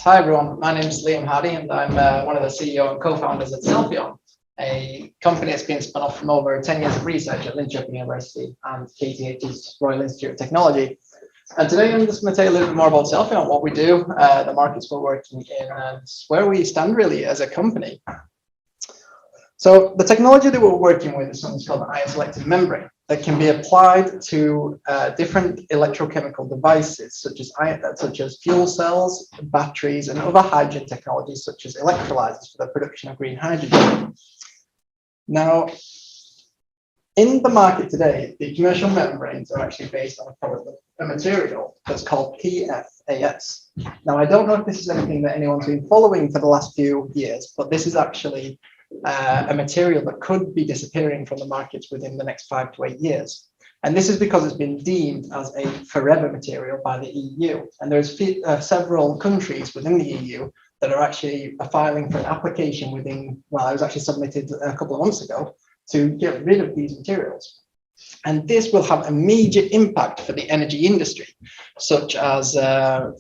Hi everyone, my name is Hardey and I'm one of the CEO and co-founders at Cellfion, a company that's been spun off from over 10 years of research at Linköping University and KTH's Royal Institute of Technology. And today I'm just going to tell you a little bit more about Cellfion, what we do, the markets we're working in, and where we stand really as a company. So the technology that we're working with is something called an ion selective membrane that can be applied to different electrochemical devices, such as fuel cells, batteries, and other hydrogen technologies, such as electrolyzers for the production of green hydrogen. Now, in the market today, the commercial membranes are actually based on a material that's called PFAS. Now, I don't know if this is anything that anyone's been following for the last few years, but this is actually a material that could be disappearing from the markets within the next 5 to 8 years. And this is because it's been deemed as a forever material by the EU. And there's several countries within the EU that are actually filing for an application within, well, it was actually submitted a couple of months ago to get rid of these materials. And this will have a major impact for the energy industry, such as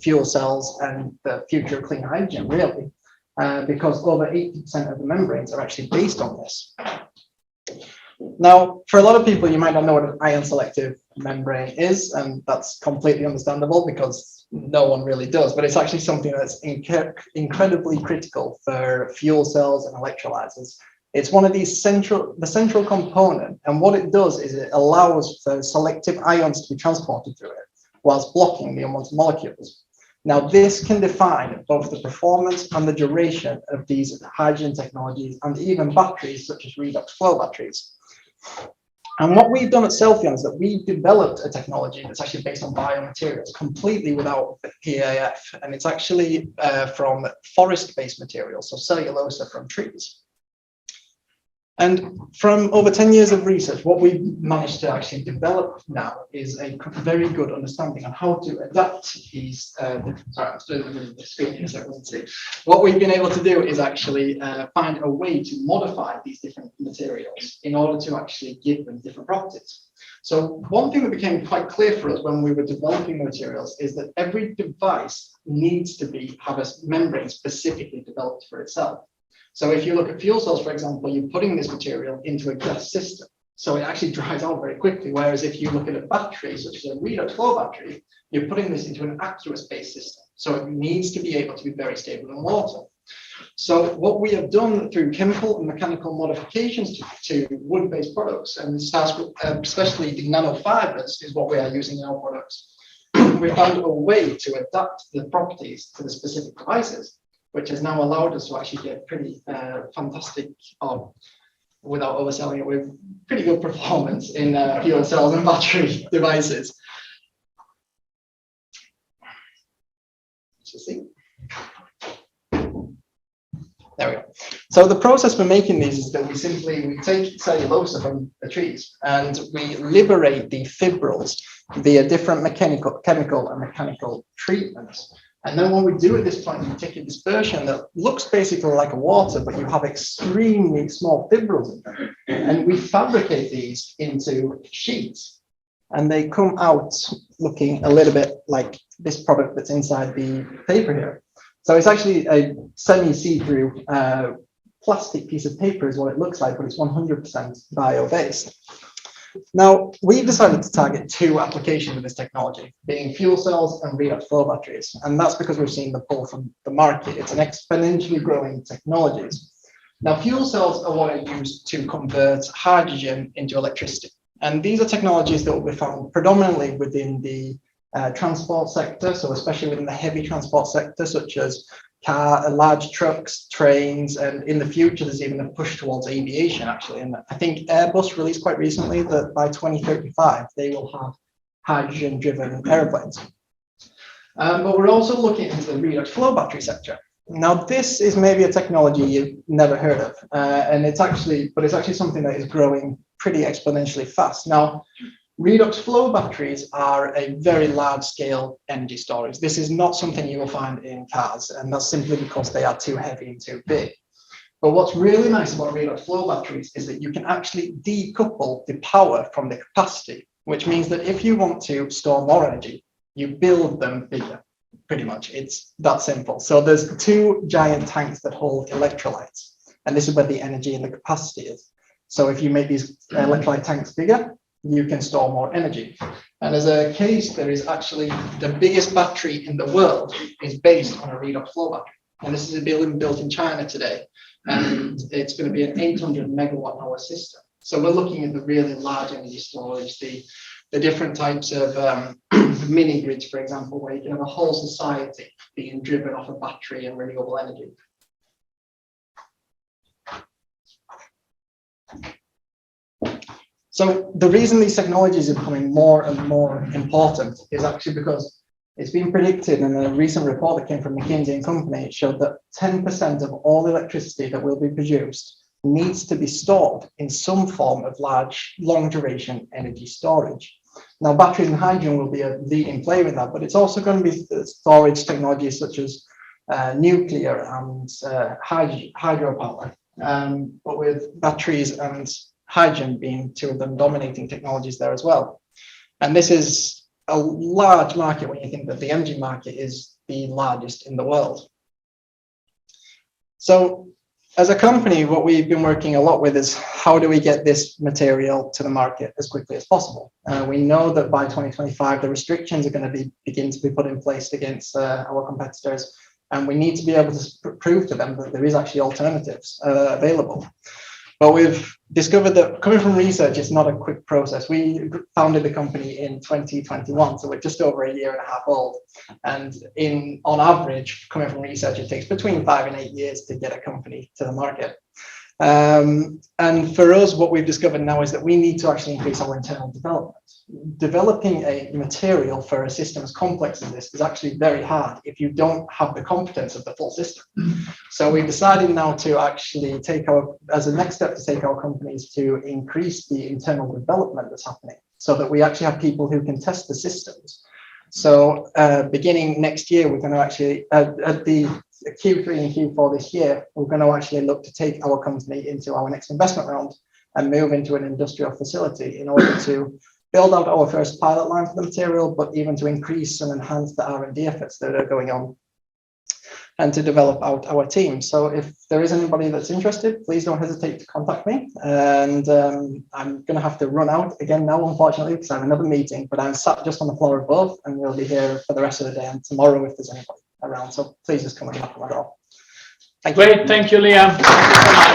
fuel cells and the future of clean hydrogen, really. Because over 80% of the membranes are actually based on this. Now, for a lot of people, you might not know what an ion selective membrane is, and that's completely understandable because no one really does, but it's actually something that's incredibly critical for fuel cells and electrolyzers. It's one of these the central component, and what it does is it allows for selective ions to be transported through it, whilst blocking the unwanted molecules. Now, this can define both the performance and the duration of these hydrogen technologies and even batteries such as redox flow batteries. And what we've done at Cellfion is that we've developed a technology that's actually based on biomaterials completely without PAF. And it's actually from forest-based materials, so cellulosa from trees. And from over 10 years of research, what we've managed to actually develop now is a very good understanding on how to adapt these. Sorry, I'm still in the screen here, so everyone can see. What we've been able to do is actually find a way to modify these different materials in order to actually give them different properties. So one thing that became quite clear for us when we were developing the materials is that every device needs to have a membrane specifically developed for itself. So if you look at fuel cells, for example, you're putting this material into a gas system. So it actually dries out very quickly. Whereas if you look at a battery, such as a redox flow battery, you're putting this into an aqueous-based system. So it needs to be able to be very stable in water. So what we have done through chemical and mechanical modifications to wood-based products, and it starts with especially the nanofibers is what we are using in our products. We found a way to adapt the properties to the specific devices, which has now allowed us to actually get pretty fantastic, without overselling it, with pretty good performance in fuel cells and battery devices. Let's see. There we go. So the process for making these is that we take cellulosa from the trees and we liberate the fibrils via different chemical and mechanical treatments. And then what we do at this point, we take a dispersion that looks basically like a water, but you have extremely small fibrils in them. And we fabricate these into sheets. And they come out looking a little bit like this product that's inside the paper here. So it's actually a semi-see-through plastic piece of paper is what it looks like, but it's 100% bio-based. Now, we've decided to target 2 applications of this technology, being fuel cells and redox flow batteries. And that's because we've seen the pull from the market. It's an exponentially growing technologies. Now, fuel cells are what are used to convert hydrogen into electricity. And these are technologies that will be found predominantly within the transport sector, so especially within the heavy transport sector, such as large trucks, trains, and in the future, there's even a push towards aviation, actually. And I think Airbus released quite recently that by 2035, they will have hydrogen-driven airplanes. But we're also looking into the redox flow battery sector. Now, this is maybe a technology you've never heard of, and it's actually something that is growing pretty exponentially fast. Now, redox flow batteries are a very large-scale energy storage. This is not something you will find in cars, and that's simply because they are too heavy and too big. But what's really nice about redox flow batteries is that you can actually decouple the power from the capacity, which means that if you want to store more energy, you build them bigger. pretty much. It's that simple. So there's two giant tanks that hold electrolytes, and this is where the energy and the capacity is. So if you make these electrolyte tanks bigger, you can store more energy. And as a case, there is actually the biggest battery in the world is based on a redox flow battery. And this is a building built in China today. And it's going to be an 800 megawatt hour system. So we're looking at the really large energy storage, the different types of mini grids, for example, where you can have a whole society being driven off a battery and renewable energy. So the reason these technologies are becoming more and more important is actually because it's been predicted in a recent report that came from McKinsey and Company. It showed that 10% of all electricity that will be produced needs to be stored in some form of large, long duration energy storage. Now, batteries and hydrogen will be a leading player in that, but it's also going to be storage technologies such as nuclear and hydropower. But with batteries and hydrogen being two of them dominating technologies there as well. And this is a large market when you think that the energy market is the largest in the world. So as a company, what we've been working a lot with is how do we get this material to the market as quickly as possible? We know that by 2025, the restrictions are going to begin to be put in place against our competitors, and we need to be able to prove to them that there is actually alternatives available. But we've discovered that coming from research is not a quick process. We founded the company in 2021, so we're just over a year and a half old. And on average, coming from research, it takes between 5 and 8 years to get a company to the market. And for us, what we've discovered now is that we need to actually increase our internal development. Developing a material for a system as complex as this is actually very hard if you don't have the competence of the full system. So we've decided now to actually as a next step to take our companies to increase the internal development that's happening so that we actually have people who can test the systems. So beginning next year, we're going to actually, at the Q3 and Q4 this year, we're going to actually look to take our company into our next investment round and move into an industrial facility in order to build out our first pilot line for the material, but even to increase and enhance the R&D efforts that are going on and to develop out our team. So if there is anybody that's interested, please don't hesitate to contact me. And I'm going to have to run out again now, unfortunately, because I have another meeting, but I'm sat just on the floor above and we'll be here for the rest of the day and tomorrow if there's anybody around. So please just come and knock on my door. Thank you. Great. Thank you, Liam. Thank you so much.